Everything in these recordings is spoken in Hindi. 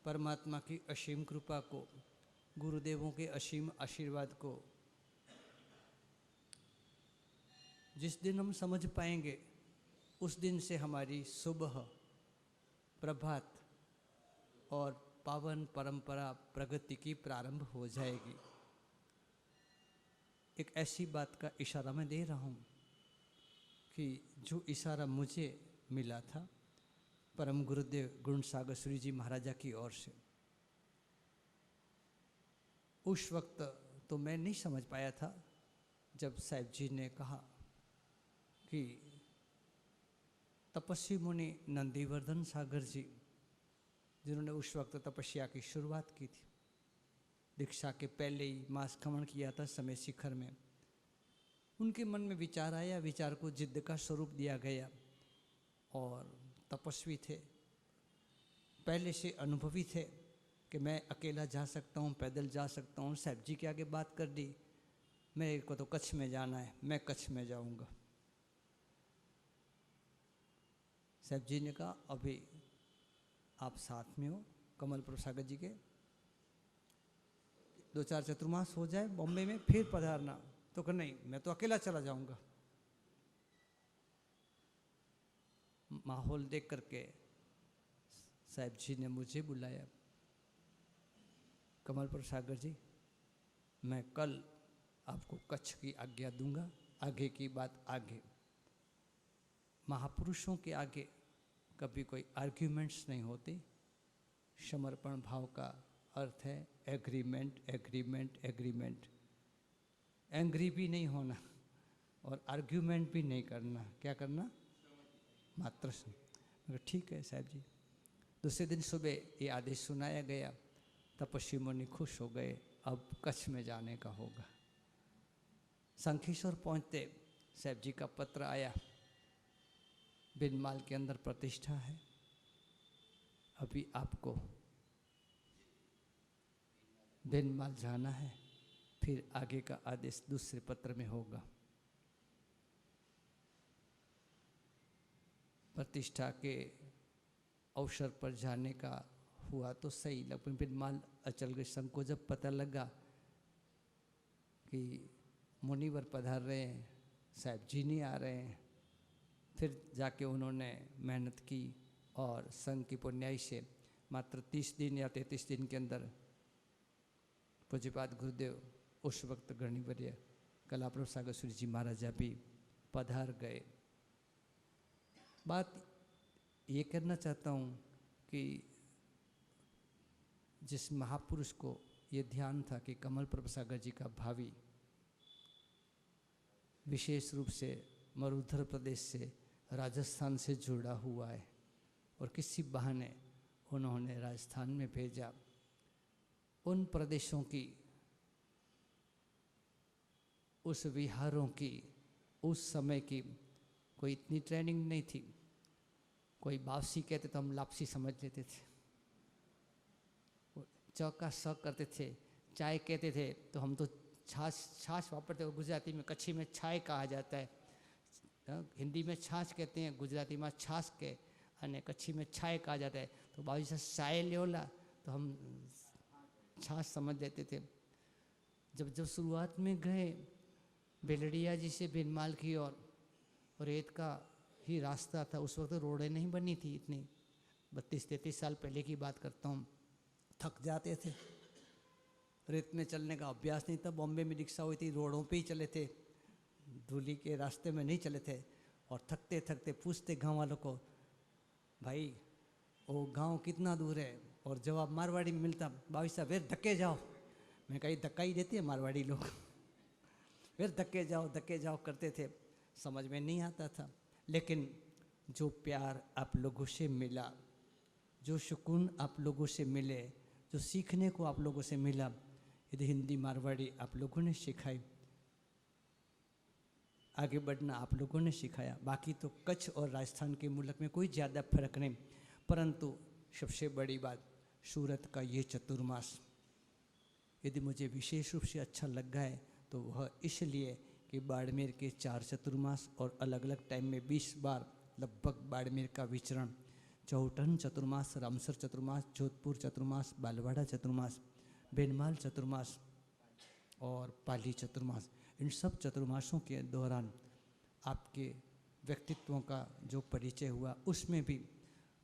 परमात्मा की असीम कृपा को, गुरुदेवों के असीम आशीर्वाद को जिस दिन हम समझ पाएंगे उस दिन से हमारी सुबह, प्रभात और पावन परंपरा प्रगति की प्रारंभ हो जाएगी। एक ऐसी बात का इशारा मैं दे रहा हूँ कि जो इशारा मुझे मिला था परम गुरुदेव गुणसागर सूरी जी महाराजा की ओर से, उस वक्त तो मैं नहीं समझ पाया था जब साहिब जी ने कहा कि तपस्वी मुनि नंदीवर्धन सागर जी, जिन्होंने उस वक्त तपस्या की शुरुआत की थी, दीक्षा के पहले ही मासखमण किया था समय शिखर में, उनके मन में विचार आया, विचार को जिद्द का स्वरूप दिया गया और तपस्वी थे, पहले से अनुभवी थे कि मैं अकेला जा सकता हूँ, पैदल जा सकता हूँ। साहब जी के आगे बात कर दी, मेरे को तो कच्छ में जाना है, मैं कच्छ में जाऊँगा। साहब जी ने कहा अभी आप साथ में हो कमल प्रभु सागर जी के, 2-4 चतुर्मास हो जाए बॉम्बे में फिर पधारना। तो कहा नहीं, मैं तो अकेला चला जाऊंगा। माहौल देख करके साहब जी ने मुझे बुलाया, कमल प्रभु सागर जी, मैं कल आपको कच्छ की आज्ञा दूंगा, आगे की बात आगे। महापुरुषों के आगे कभी कोई आर्ग्यूमेंट्स नहीं होते। समर्पण भाव का अर्थ है एग्रीमेंट, एग्रीमेंट, एग्रीमेंट। एंग्री भी नहीं होना और आर्ग्यूमेंट भी नहीं करना। क्या करना? मात्र मगर ठीक है साहब जी। दूसरे दिन सुबह ये आदेश सुनाया गया, तपस्वी मुनि खुश हो गए, अब कच्छ में जाने का होगा। शंखेश्वर पहुँचते साहब जी का पत्र आया, बिनमाल के अंदर प्रतिष्ठा है, अभी आपको बिनमाल जाना है, फिर आगे का आदेश दूसरे पत्र में होगा। प्रतिष्ठा के अवसर पर जाने का हुआ तो सही, लेकिन बिनमाल अचल गए। संघ को जब पता लगा कि मुनिवर पधार रहे हैं, साहब जी नहीं आ रहे हैं, फिर जाके उन्होंने मेहनत की और संघ की पुण्याई से मात्र 30 दिन या 33 दिन के अंदर पूज्यपाद गुरुदेव उस वक्त गणिवर्य कलाप्रभु सागर सूरी जी महाराजा भी पधार गए। बात ये करना चाहता हूँ कि जिस महापुरुष को ये ध्यान था कि कमल प्रभु सागर जी का भावी विशेष रूप से मरुधर प्रदेश से, राजस्थान से जुड़ा हुआ है और किसी बहाने उन्होंने राजस्थान में भेजा। उन प्रदेशों की, उस विहारों की, उस समय की कोई इतनी ट्रेनिंग नहीं थी। कोई वापसी कहते तो हम लापसी समझ लेते थे, चौका स करते थे। चाय कहते थे तो हम तो छाछ वापरते हो, गुजराती में कच्छी में छाय कहा जाता है, हिंदी में छाछ कहते हैं, गुजराती में छाछ के अने कच्छी में छाय कहा जाता है। तो बाबू से चाय लेवला तो हम छाछ समझ लेते थे। जब शुरुआत में गए बेलड़िया जी से बिनमाल की ओर, रेत का ही रास्ता था, उस वक्त रोडें नहीं बनी थी इतनी, 32-33 साल पहले की बात करता हूँ। थक जाते थे, रेत में चलने का अभ्यास नहीं था। बॉम्बे में रिक्शा हुई थी, रोडों पे ही चले थे, धूली के रास्ते में नहीं चले थे। और थकते थकते पूछते गांव वालों को, भाई वो गांव कितना दूर है? और जवाब मारवाड़ी में मिलता, भाई साहब फिर धक्के जाओ। मैं कहीं धक्का ही देती है मारवाड़ी लोग फिर धक्के जाओ करते थे। समझ में नहीं आता था, लेकिन जो प्यार आप लोगों से मिला, जो सुकून आप लोगों से मिले, जो सीखने को आप लोगों से मिला, यदि हिंदी मारवाड़ी आप लोगों ने सिखाई, आगे बढ़ना आप लोगों ने सिखाया। बाकी तो कच्छ और राजस्थान के मुल्क में कोई ज़्यादा फर्क नहीं, परंतु सबसे बड़ी बात सूरत का ये चतुर्मास यदि मुझे विशेष रूप से अच्छा लगा है तो वह इसलिए कि बाड़मेर के 4 चतुर्मास और अलग अलग टाइम में 20 बार लगभग बाड़मेर का विचरण, चौटन चतुर्मास, रामसर चतुर्मास, जोधपुर चतुर्मास, बालवाड़ा चतुर्मास, बेनमाल चतुर्मास और पाली चतुर्मास, इन सब चतुर्मासों के दौरान आपके व्यक्तित्वों का जो परिचय हुआ, उसमें भी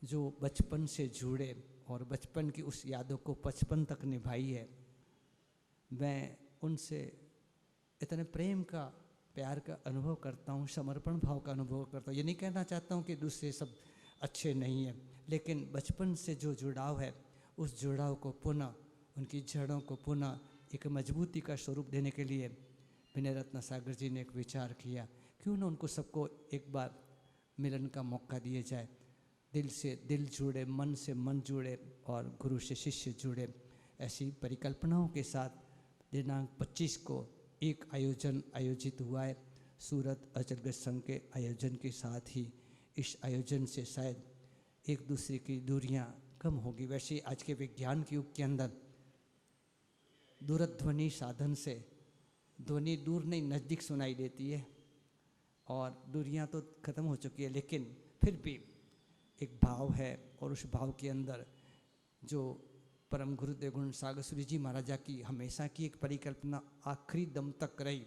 जो बचपन से जुड़े और बचपन की उस यादों को बचपन तक निभाई है, मैं उनसे इतने प्रेम का, प्यार का अनुभव करता हूँ, समर्पण भाव का अनुभव करता हूँ। ये नहीं कहना चाहता हूँ कि दूसरे सब अच्छे नहीं हैं, लेकिन बचपन से जो जुड़ाव है, उस जुड़ाव को पुनः, उनकी जड़ों को पुनः एक मजबूती का स्वरूप देने के लिए विनय रत्न सागर जी ने एक विचार किया, क्यों ना उनको सबको एक बार मिलन का मौका दिया जाए। दिल से दिल जुड़े, मन से मन जुड़े और गुरु से शिष्य जुड़े। ऐसी परिकल्पनाओं के साथ दिनांक 25 को एक आयोजन आयोजित हुआ है सूरत अचलगढ़ संघ के आयोजन के साथ ही। इस आयोजन से शायद एक दूसरे की दूरियां कम होगी। वैसे आज के विज्ञान के युग के अंदर दूरध्वनि साधन से ध्वनि दूर नहीं नज़दीक सुनाई देती है और दूरियां तो ख़त्म हो चुकी है, लेकिन फिर भी एक भाव है और उस भाव के अंदर जो परम गुरुदेव गुण सागर सूरी जी महाराजा की हमेशा की एक परिकल्पना आखिरी दम तक रही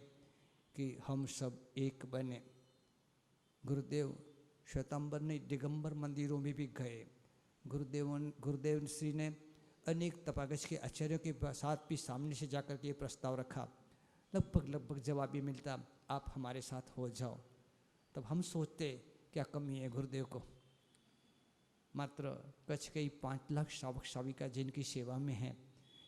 कि हम सब एक बने। गुरुदेव श्वेतांबर ने दिगंबर मंदिरों में भी गए। गुरुदेव श्री ने अनेक तपागज के आचार्यों के साथ भी सामने से जाकर के ये प्रस्ताव रखा। लगभग जवाब भी मिलता, आप हमारे साथ हो जाओ। तब हम सोचते क्या कमी है गुरुदेव को। मात्र कच्छ के 5 लाख श्रावक श्राविका जिनकी सेवा में है,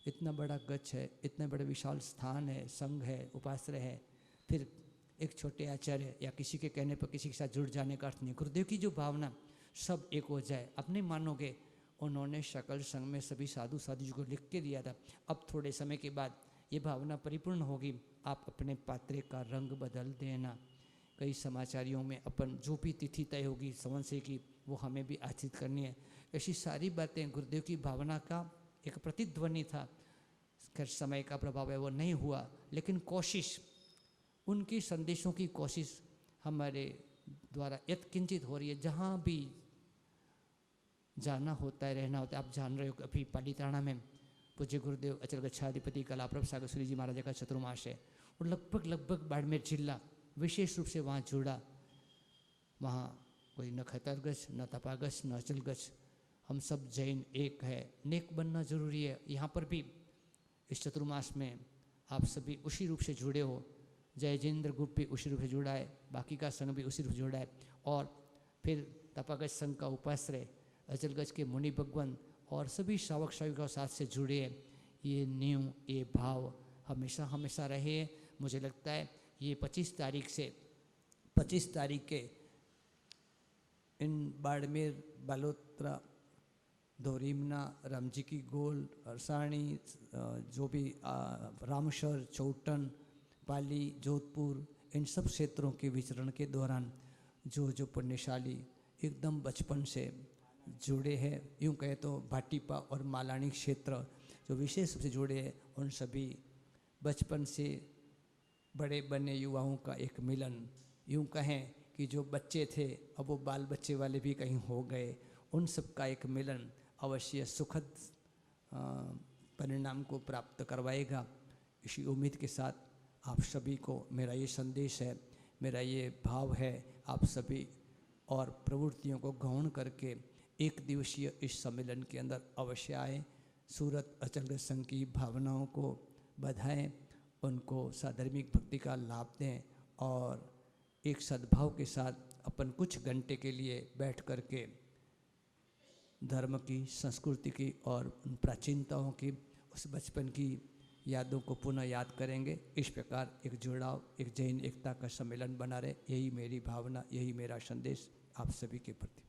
इतना बड़ा कच्छ है, इतना बड़ा विशाल स्थान है, संघ है, उपाश्रय है, फिर एक छोटे आचार्य या किसी के कहने पर किसी के साथ जुड़ जाने का अर्थ नहीं। गुरुदेव की जो भावना सब एक हो जाए, आप नहीं मानोगे, उन्होंने सकल संघ में सभी साधु साधु जी को लिख के दिया था। अब थोड़े समय के बाद ये भावना परिपूर्ण होगी, आप अपने पात्रे का रंग बदल देना। कई समाचारियों में अपन जो भी तिथि तय होगी संवत्सरी की, वो हमें भी आचित करनी है। ऐसी सारी बातें गुरुदेव की भावना का एक प्रतिध्वनि था। खैर समय का प्रभाव है, वो नहीं हुआ, लेकिन कोशिश, उनकी संदेशों की कोशिश हमारे द्वारा यत्किंचित हो रही है। जहाँ भी जाना होता है, रहना होता है, आप जान रहे हो अभी पालीताना में पूज्य गुरुदेव अचल गच्छाधिपति कलाप्रभ सागर सूरी जी महाराज का चतुर्मास है और लगभग बाड़मेर जिला विशेष रूप से वहाँ जुड़ा। वहाँ कोई न खतरगछ, न तपागछ, न अचलगछ, हम सब जैन एक है। नेक बनना जरूरी है। यहाँ पर भी इस चतुर्मास में आप सभी उसी रूप से जुड़े हो। जयजेंद्र ग्रुप भी उसी रूप से जुड़ा है, बाकी का संघ भी उसी रूप से जुड़ा है। और फिर तपागछ संघ का उपाश्रय अचलगछ के मुनि भगवान और सभी श्रावक श्राविका साथ से जुड़े हैं। ये नींव, ये भाव हमेशा हमेशा रहे। मुझे लगता है ये 25 तारीख के इन बाड़मेर, बालोतरा, धोरीमना, रामजी की गोल, अरसाणी, जो भी रामसर, चौटन, पाली, जोधपुर, इन सब क्षेत्रों के विचरण के दौरान जो पुण्यशाली एकदम बचपन से जुड़े हैं, यूँ कहे तो भाटीपा और मालानी क्षेत्र जो विशेष रूप से जुड़े हैं, उन सभी बचपन से बड़े बने युवाओं का एक मिलन। यूँ कहें कि जो बच्चे थे अब वो बाल बच्चे वाले भी कहीं हो गए, उन सब का एक मिलन अवश्य सुखद परिणाम को प्राप्त करवाएगा। इसी उम्मीद के साथ आप सभी को मेरा ये संदेश है, मेरा ये भाव है, आप सभी और प्रवृत्तियों को गौण करके एक दिवसीय इस सम्मेलन के अंदर अवश्य आए। सूरत अचलगढ़ संघ की भावनाओं को बधाएं, उनको साधर्मिक भक्ति का लाभ दें और एक सद्भाव के साथ अपन कुछ घंटे के लिए बैठ करके धर्म की, संस्कृति की और उन प्राचीनताओं की, उस बचपन की यादों को पुनः याद करेंगे। इस प्रकार एक जुड़ाव, एक जैन एकता का सम्मेलन बना रहे, यही मेरी भावना, यही मेरा संदेश आप सभी के प्रति।